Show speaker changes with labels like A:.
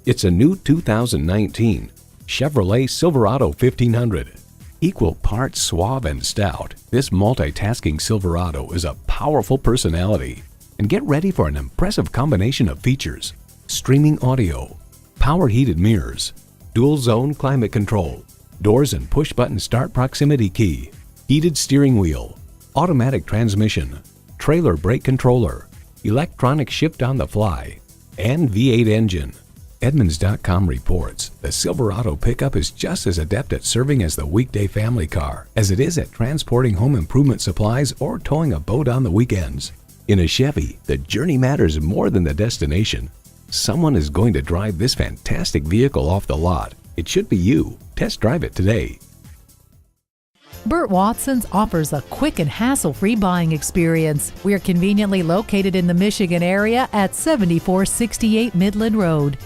A: It's a new 2019 Chevrolet Silverado 1500. Equal parts suave and stout, this multitasking Silverado is a powerful personality. And get ready for an impressive combination of features: streaming audio, power heated mirrors, dual zone climate control, doors and push button start proximity key, heated steering wheel, automatic transmission, trailer brake controller, electronic shift on the fly, and V8 engine. Edmunds.com reports the Silverado pickup is just as adept at serving as the weekday family car as it is at transporting home improvement supplies or towing a boat on the weekends. In a Chevy, the journey matters more than the destination. Someone is going to drive this fantastic vehicle off the lot. It should be you. Test drive it today.
B: Burt Watson's offers a quick and hassle-free buying experience. We're conveniently located in the Michigan area at 7468 Midland Road.